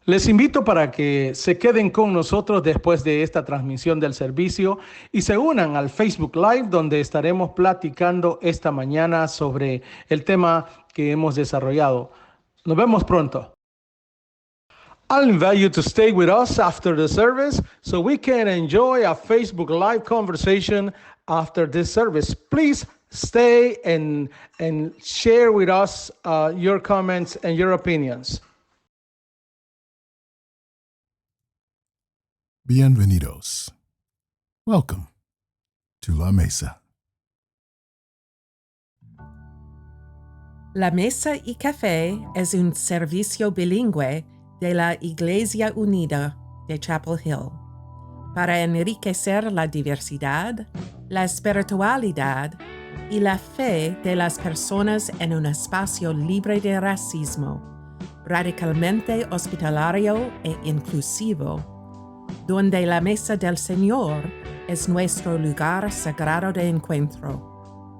Les invito para que se queden con nosotros después de esta transmisión del servicio y se unan al Facebook Live donde estaremos platicando esta mañana sobre el tema que hemos desarrollado. Nos vemos pronto. I'll invite you to stay with us after the service so we can enjoy a Facebook Live conversation after this service. Please stay and share with us your comments and your opinions. Bienvenidos. Welcome to La Mesa. La Mesa y Café es un servicio bilingüe de la Iglesia Unida de Chapel Hill para enriquecer la diversidad, la espiritualidad y la fe de las personas en un espacio libre de racismo, radicalmente hospitalario e inclusivo, donde la mesa del Señor es nuestro lugar sagrado de encuentro.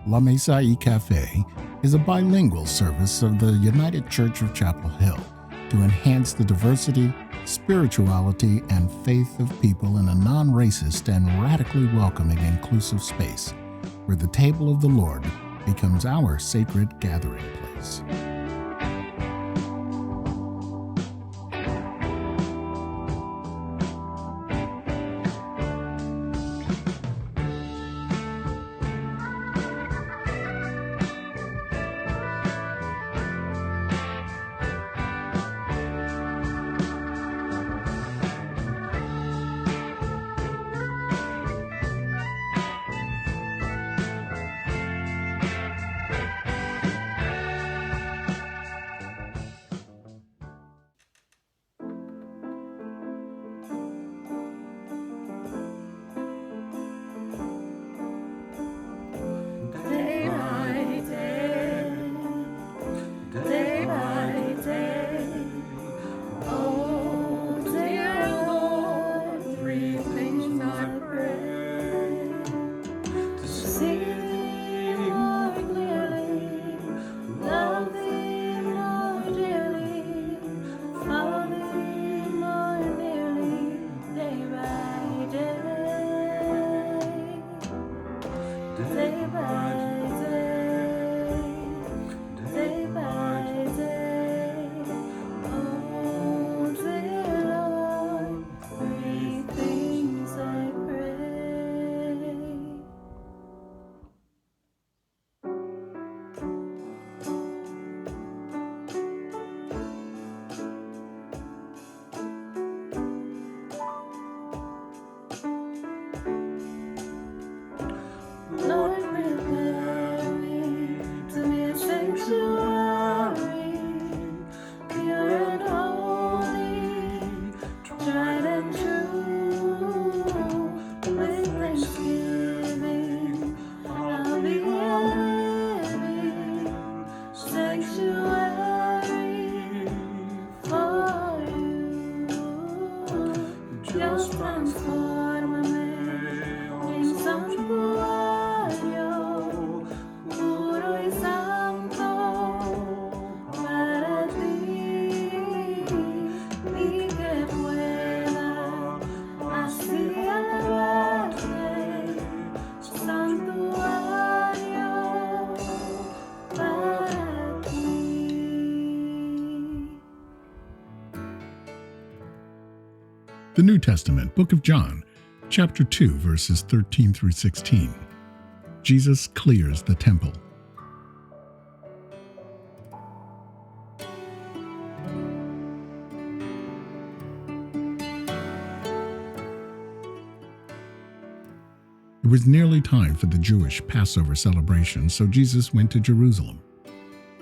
La Mesa y Café is a bilingual service of the United Church of Chapel Hill to enhance the diversity, spirituality, and faith of people in a non-racist and radically welcoming inclusive space where the table of the Lord becomes our sacred gathering place. Lord, prepare me to be a sanctuary, pure and holy, tried and true. With thanksgiving, I'll be a living sanctuary for you. Just transform me in santuario puro y santo para ti, y que pueda así alabarte, santuario para ti. The New Testament, Book of John, chapter 2, verses 13 through 16. Jesus clears the temple. It was nearly time for the Jewish Passover celebration, so Jesus went to Jerusalem.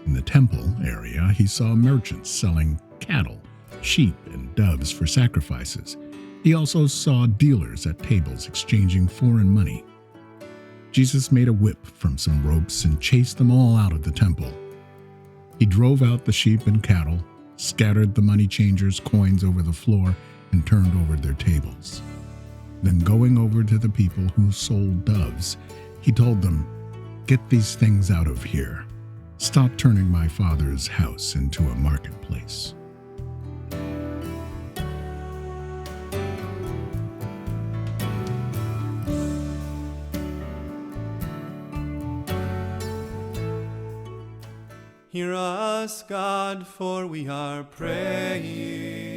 In the temple area, he saw merchants selling cattle, sheep, and doves for sacrifices. He also saw dealers at tables exchanging foreign money. Jesus made a whip from some ropes and chased them all out of the temple. He drove out the sheep and cattle, scattered the money changers' coins over the floor, and turned over their tables. Then going over to the people who sold doves, he told them, "Get these things out of here." Stop turning my Father's house into a marketplace. Hear us, God, for we are praying.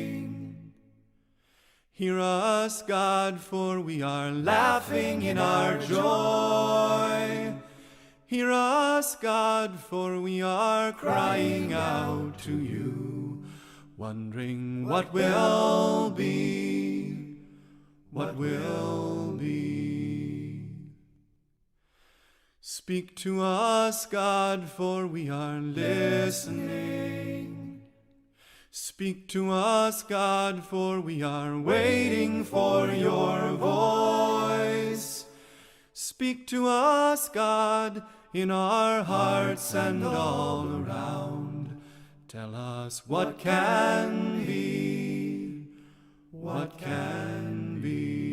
Hear us, God, for we are laughing in our joy. Hear us, God, for we are crying out to you, wondering what will be, what will be. Speak to us, God, for we are listening. Speak to us, God, for we are waiting for your voice. Speak to us, God, in our hearts and all around. Tell us what can be, what can be.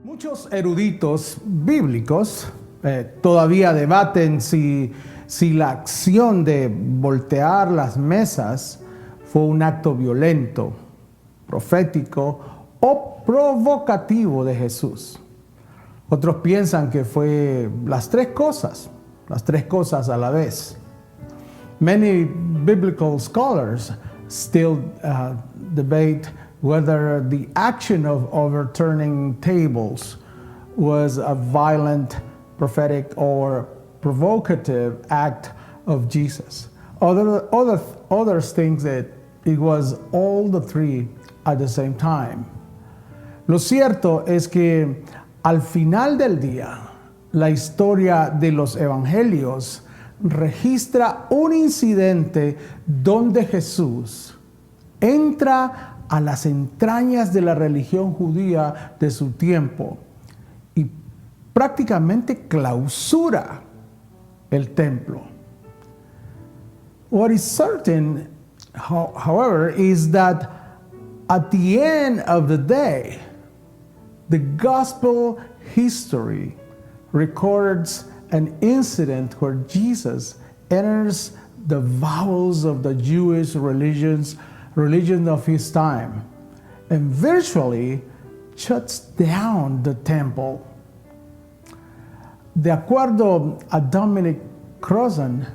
Muchos eruditos bíblicos todavía debaten si la acción de voltear las mesas fue un acto violento, profético o provocativo de Jesús. Otros piensan que fue las tres cosas a la vez. Many biblical scholars still debate whether the action of overturning tables was a violent, prophetic, or provocative act of Jesus. Others think that it was all the three at the same time. Lo cierto es que al final del día, la historia de los evangelios registra un incidente donde Jesús entra a las entrañas de la religión judía de su tiempo y prácticamente clausura el templo. What is certain, however, is that at the end of the day, the gospel history records an incident where Jesus enters the bowels of the Jewish religion of his time and virtually shuts down the temple. De acuerdo a Dominic Crossan,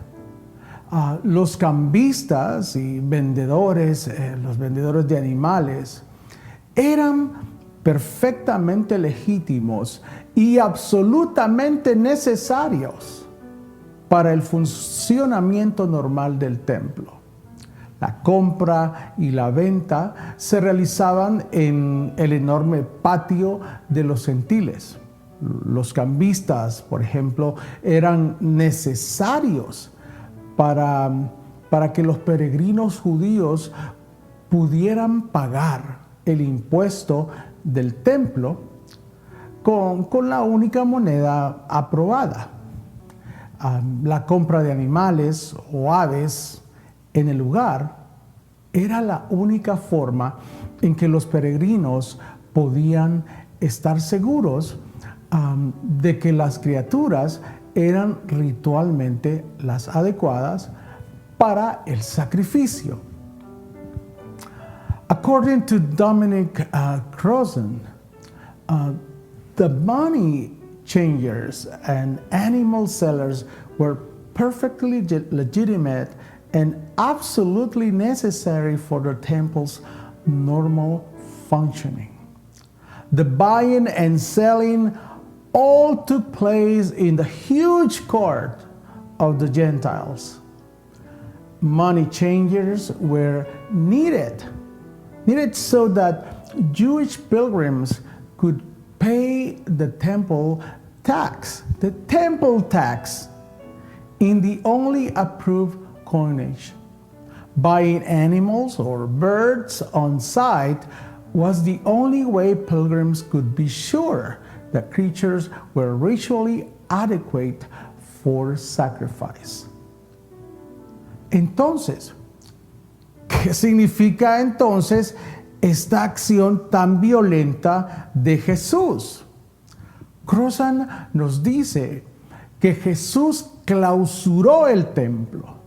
los cambistas y vendedores, los vendedores de animales, eran perfectamente legítimos y absolutamente necesarios para el funcionamiento normal del templo. La compra y la venta se realizaban en el enorme patio de los gentiles. Los cambistas, por ejemplo, eran necesarios para que los peregrinos judíos pudieran pagar el impuesto del templo con la única moneda aprobada. La compra de animales o aves en el lugar era la única forma en que los peregrinos podían estar seguros de que las criaturas eran ritualmente las adecuadas para el sacrificio. According to Dominic Crossan, the money changers and animal sellers were perfectly legitimate and absolutely necessary for the temple's normal functioning. The buying and selling all took place in the huge court of the Gentiles. Money changers were needed so that Jewish pilgrims could pay the temple tax in the only approved coinage. Buying animals or birds on sight was the only way pilgrims could be sure that creatures were ritually adequate for sacrifice. Entonces, ¿qué significa entonces esta acción tan violenta de Jesús? Crozan nos dice que Jesús clausuró el templo.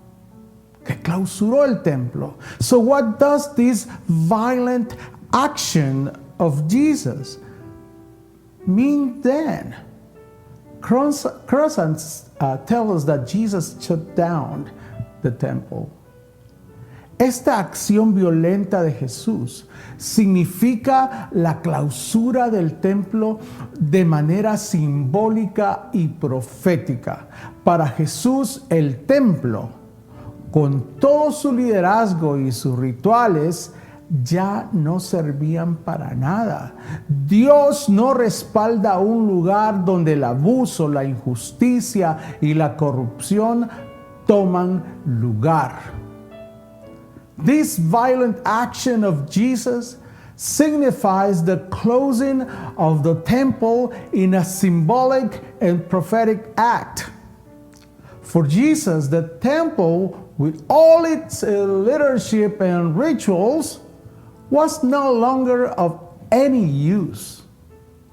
So what does this violent action of Jesus mean then? Crozan tells us that Jesus shut down the temple. Esta acción violenta de Jesús significa la clausura del templo de manera simbólica y profética. Para Jesús, el templo, con todo su liderazgo y sus rituales, ya no servían para nada. Dios no respalda un lugar donde el abuso, la injusticia y la corrupción toman lugar. This violent action of Jesus signifies the closing of the temple in a symbolic and prophetic act. For Jesus, the temple, with all its leadership and rituals, was no longer of any use,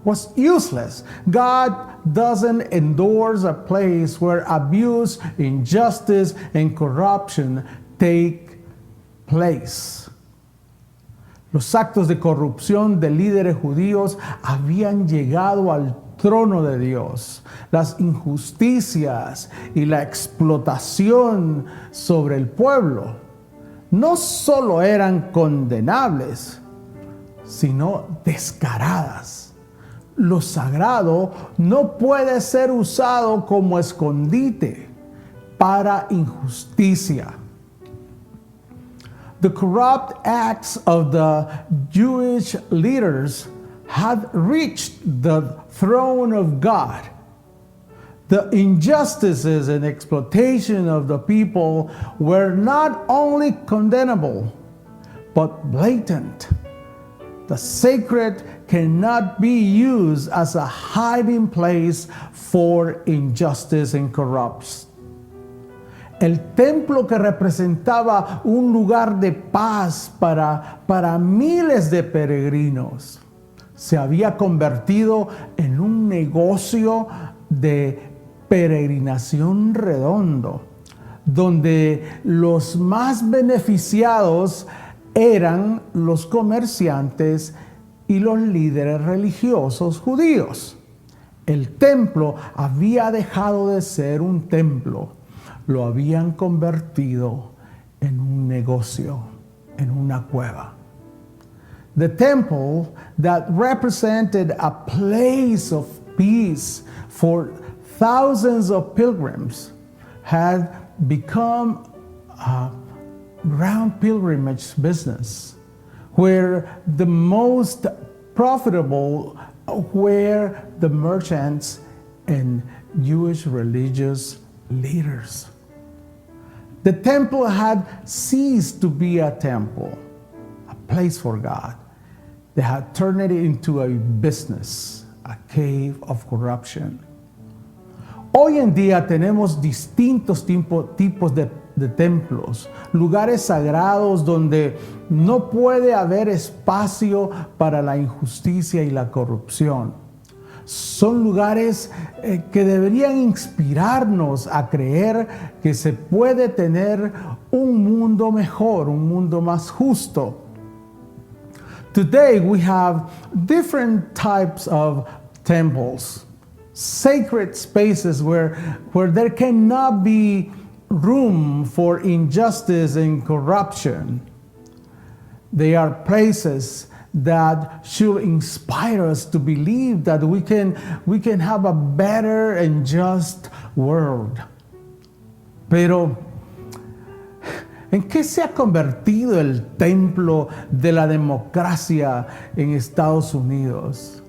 was useless. God doesn't endorse a place where abuse, injustice, and corruption take place. Los actos de corrupción de líderes judíos habían llegado al trono de Dios. Las injusticias y la explotación sobre el pueblo no solo eran condenables, sino descaradas. Lo sagrado no puede ser usado como escondite para injusticia. The corrupt acts of the Jewish leaders had reached the throne of God. The injustices and exploitation of the people were not only condemnable, but blatant. The sacred cannot be used as a hiding place for injustice and corruption. El templo, que representaba un lugar de paz para miles de peregrinos, se había convertido en un negocio de peregrinación redondo, donde los más beneficiados eran los comerciantes y los líderes religiosos judíos. El templo había dejado de ser un templo. Lo habían convertido en un negocio, en una cueva. The temple that represented a place of peace for thousands of pilgrims had become a round pilgrimage business, where the most profitable were the merchants and Jewish religious leaders. The temple had ceased to be a temple, a place for God. They had turned it into a business, a cave of corruption. Hoy en día tenemos distintos tipos de templos, lugares sagrados donde no puede haber espacio para la injusticia y la corrupción. Son lugares que deberían inspirarnos a creer que se puede tener un mundo mejor, un mundo más justo. Today we have different types of temples, sacred spaces where there cannot be room for injustice and corruption. They are places that should inspire us to believe that we can have a better and just world. Pero, ¿en qué se ha convertido el templo de la democracia en Estados Unidos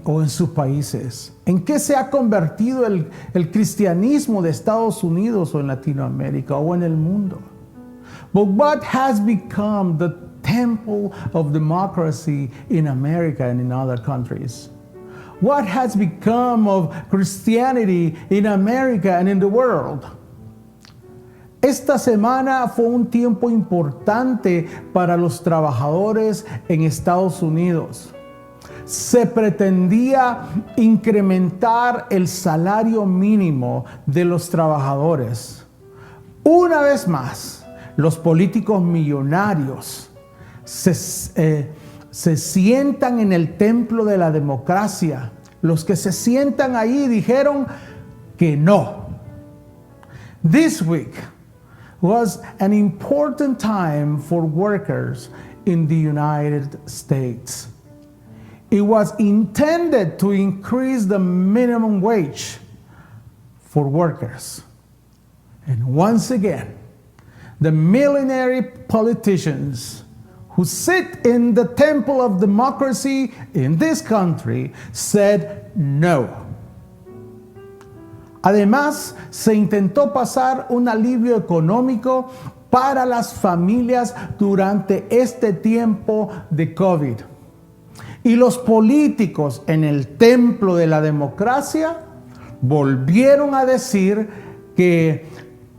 o en sus países? ¿En qué se ha convertido el cristianismo de Estados Unidos o en Latinoamérica o en el mundo? But what has become the temple of democracy in America and in other countries? What has become of Christianity in America and in the world? Esta semana fue un tiempo importante para los trabajadores en Estados Unidos. Se pretendía incrementar el salario mínimo de los trabajadores. Una vez más, los políticos millonarios se sientan en el templo de la democracia. Los que se sientan ahí dijeron que no. This week was an important time for workers in the United States. It was intended to increase the minimum wage for workers. And once again, the millionaire politicians who sit in the temple of democracy in this country said no. Además, se intentó pasar un alivio económico para las familias durante este tiempo de COVID. Y los políticos en el templo de la democracia volvieron a decir que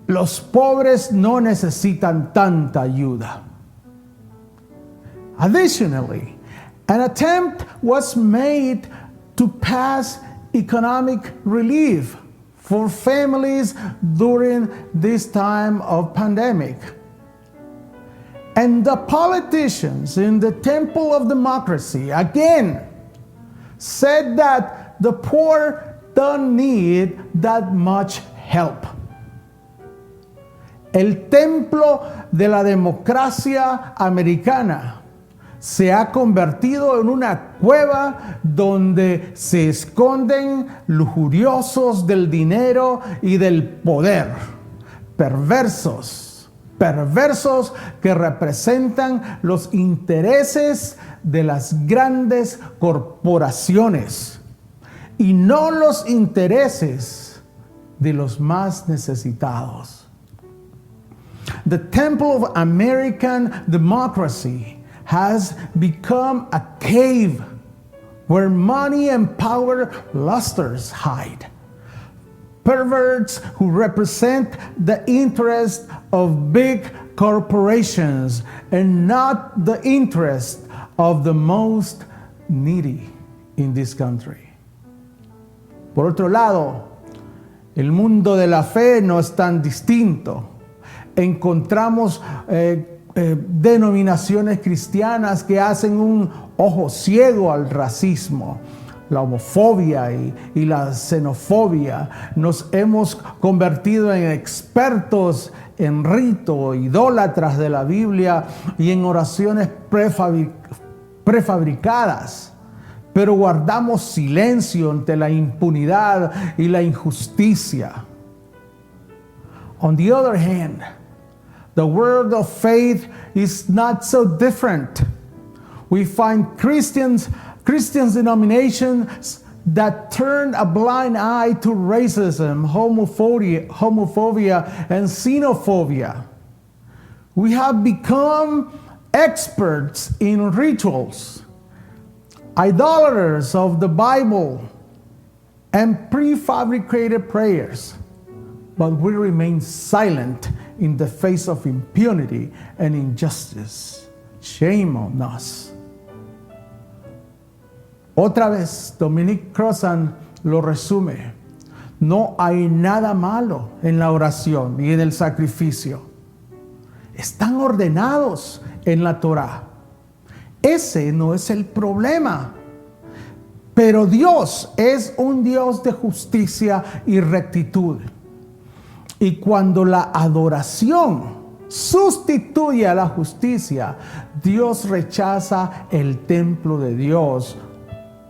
los pobres no necesitan tanta ayuda. Additionally, an attempt was made to pass economic relief for families during this time of pandemic. And the politicians in the temple of democracy again said that the poor don't need that much help. El templo de la democracia americana se ha convertido en una cueva donde se esconden lujuriosos del dinero y del poder, perversos que representan los intereses de las grandes corporaciones y no los intereses de los más necesitados. The temple of American democracy has become a cave where money and power lusters hide. Perverts who represent the interest of big corporations and not the interest of the most needy in this country. Por otro lado, el mundo de la fe no es tan distinto. Encontramos denominaciones cristianas que hacen un ojo ciego al racismo, la homofobia y la xenofobia. Nos hemos convertido en expertos en rito, idólatras de la Biblia y en oraciones prefabricadas, pero guardamos silencio ante la impunidad y la injusticia. On the other hand, the world of faith is not so different. We find Christian denominations that turn a blind eye to racism, homophobia, and xenophobia. We have become experts in rituals, idolaters of the Bible, and prefabricated prayers. But we remain silent in the face of impunity and injustice. Shame on us. Otra vez, Dominic Crossan lo resume. No hay nada malo en la oración y en el sacrificio. Están ordenados en la Torá. Ese no es el problema. Pero Dios es un Dios de justicia y rectitud. Y cuando la adoración sustituye a la justicia, Dios rechaza el templo de Dios,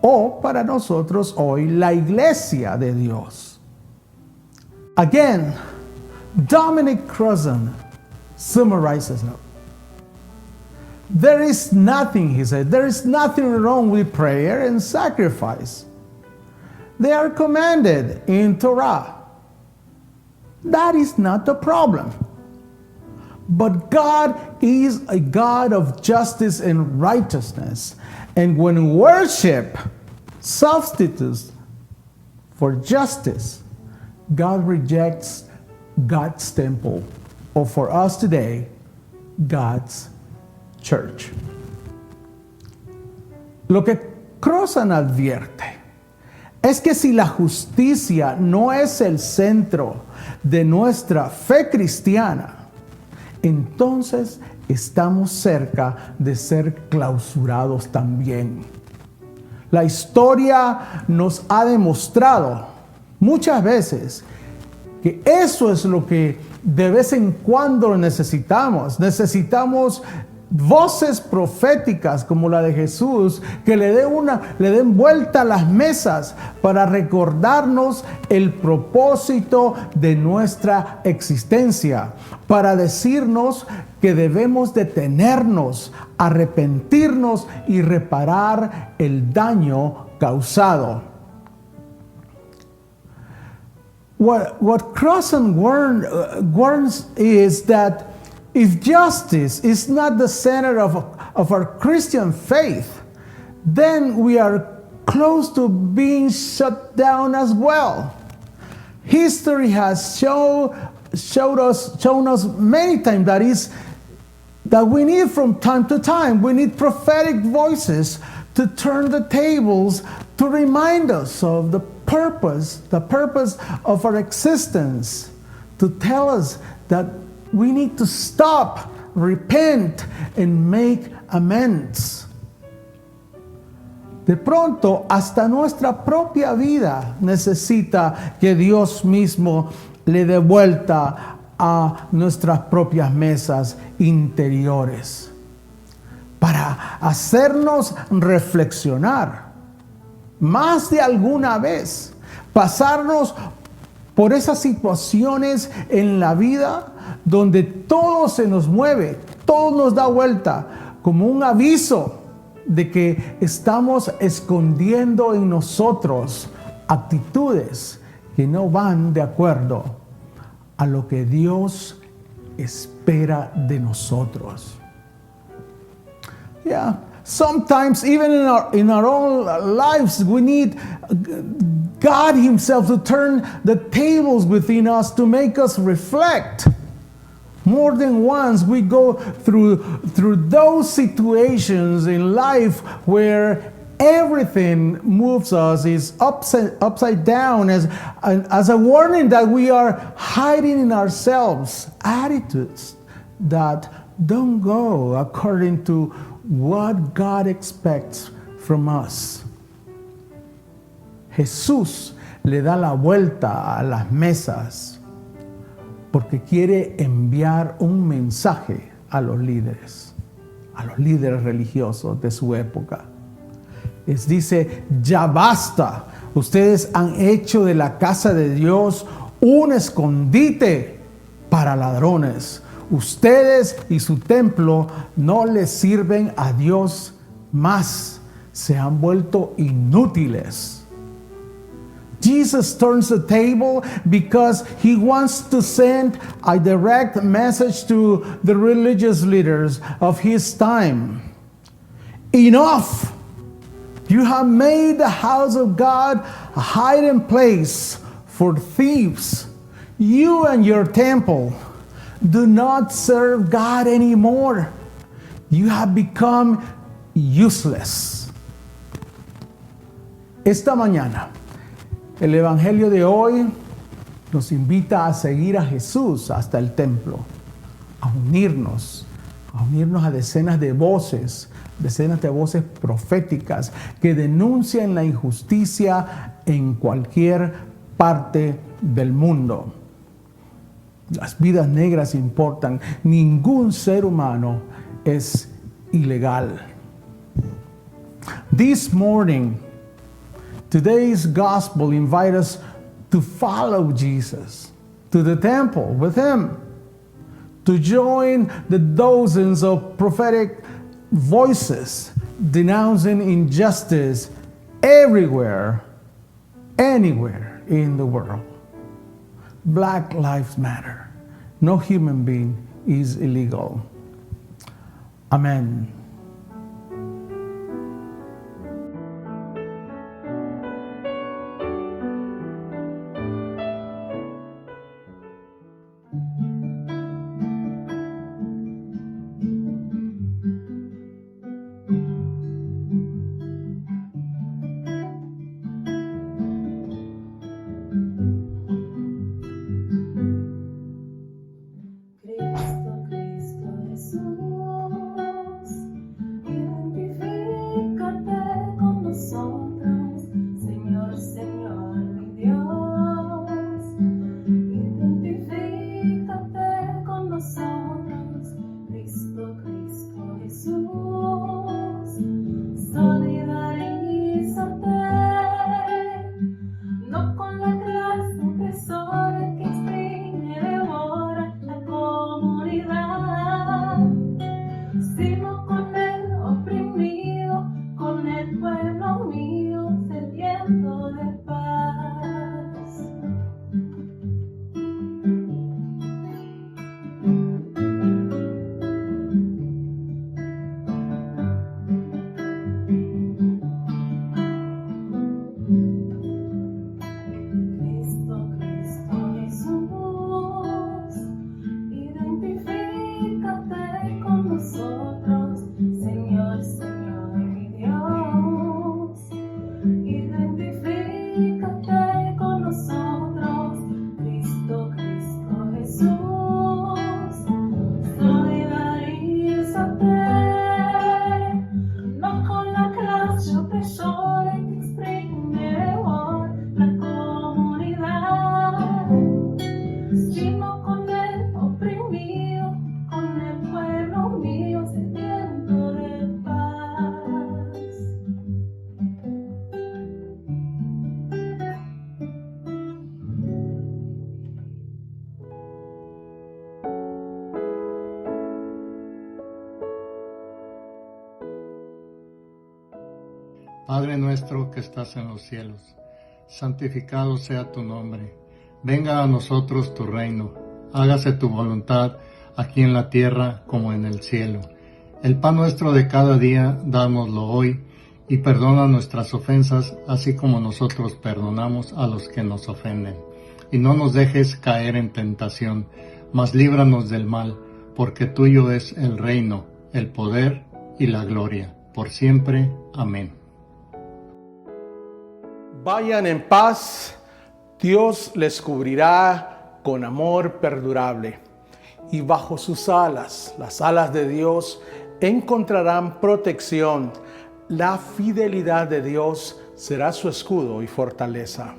o para nosotros hoy, la iglesia de Dios. Again, Dominic Crossan summarizes it. There is nothing, he said, there is nothing wrong with prayer and sacrifice. They are commanded in Torah. That is not the problem. But God is a God of justice and righteousness. And when worship substitutes for justice, God rejects God's temple, or for us today, God's church. Lo que Crossan advierte es que si la justicia no es el centro de nuestra fe cristiana, entonces estamos cerca de ser clausurados también. La historia nos ha demostrado muchas veces que eso es lo que de vez en cuando necesitamos. Necesitamos voces proféticas como la de Jesús que le den vuelta a las mesas para recordarnos el propósito de nuestra existencia, para decirnos que debemos detenernos, arrepentirnos y reparar el daño causado. What Crossan warns is that if justice is not the center of our Christian faith, then we are close to being shut down as well. History has shown us many times that we need from time to time, we need prophetic voices to turn the tables, to remind us of the purpose of our existence, to tell us that we need to stop, repent, and make amends. De pronto, hasta nuestra propia vida necesita que Dios mismo le dé vuelta a nuestras propias mesas interiores para hacernos reflexionar más de alguna vez, pasarnos por esas situaciones en la vida donde todo se nos mueve, todo nos da vuelta, como un aviso de que estamos escondiendo en nosotros actitudes que no van de acuerdo a lo que Dios espera de nosotros. Yeah, sometimes even in our own lives we need God Himself to turn the tables within us to make us reflect. More than once we go through those situations in life where everything moves us is upside down as a warning that we are hiding in ourselves attitudes that don't go according to what God expects from us. Jesús le da la vuelta a las mesas porque quiere enviar un mensaje a los líderes religiosos de su época. Les dice, ya basta, ustedes han hecho de la casa de Dios un escondite para ladrones. Ustedes y su templo no les sirven a Dios más, se han vuelto inútiles. Jesus turns the table because He wants to send a direct message to the religious leaders of His time. Enough! You have made the house of God a hiding place for thieves. You and your temple do not serve God anymore. You have become useless. Esta mañana, el Evangelio de hoy nos invita a seguir a Jesús hasta el templo, a unirnos a decenas de voces proféticas que denuncian la injusticia en cualquier parte del mundo. Las vidas negras importan. Ningún ser humano es ilegal. This morning, today's gospel invites us to follow Jesus to the temple with Him, to join the dozens of prophetic voices denouncing injustice everywhere, anywhere in the world. Black lives matter. No human being is illegal. Amen. Cristo, Cristo Jesús, identifícate con nosotros, Señor, Señor, mi Dios. Identifícate con nosotros, Cristo, Cristo Jesús. Solidarízate, no con la clase opresora que exprime y devora la comunidad, sino con el oprimido, con el pueblo mío sediento de paz. Cristo, Cristo Jesús, identifícate con nosotros, Señor, Señor, mi Dios. Identifícate con nosotros, Cristo, Cristo Jesús. Solidarízate, no con la clase opresora que exprime la comunidad, sino con el oprimido, con el pueblo mío sediento de paz. Padre nuestro que estás en los cielos, santificado sea tu nombre. Venga a nosotros tu reino. Hágase tu voluntad aquí en la tierra como en el cielo. El pan nuestro de cada día, dámoslo hoy, y perdona nuestras ofensas, así como nosotros perdonamos a los que nos ofenden. Y no nos dejes caer en tentación, mas líbranos del mal, porque tuyo es el reino, el poder y la gloria, por siempre. Amén. Vayan en paz, Dios les cubrirá con amor perdurable. Y bajo sus alas, las alas de Dios, encontrarán protección. La fidelidad de Dios será su escudo y fortaleza.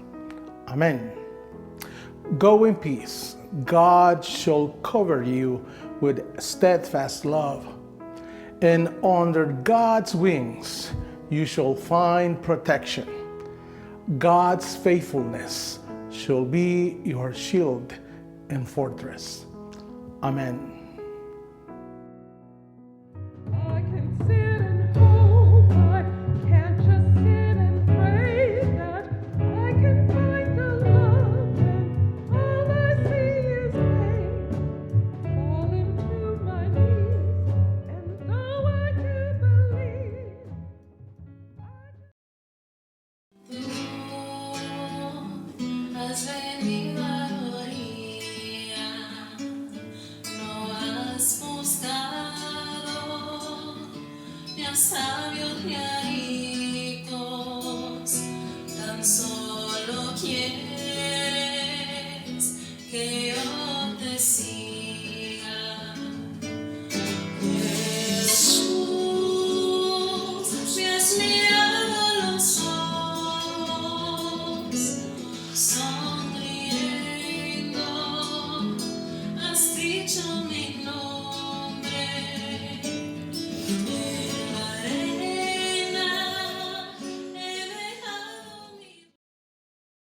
Amén. Go in peace. God shall cover you with steadfast love. And under God's wings you shall find protection. God's faithfulness shall be your shield and fortress. Amen. I can sit and hope, I can't just sit and pray that I can find the love and all I see is pain. Falling to my knees, and though I do believe, Has venido a la orilla, no has buscado ni a sabios ni a ricos, tan solo quieres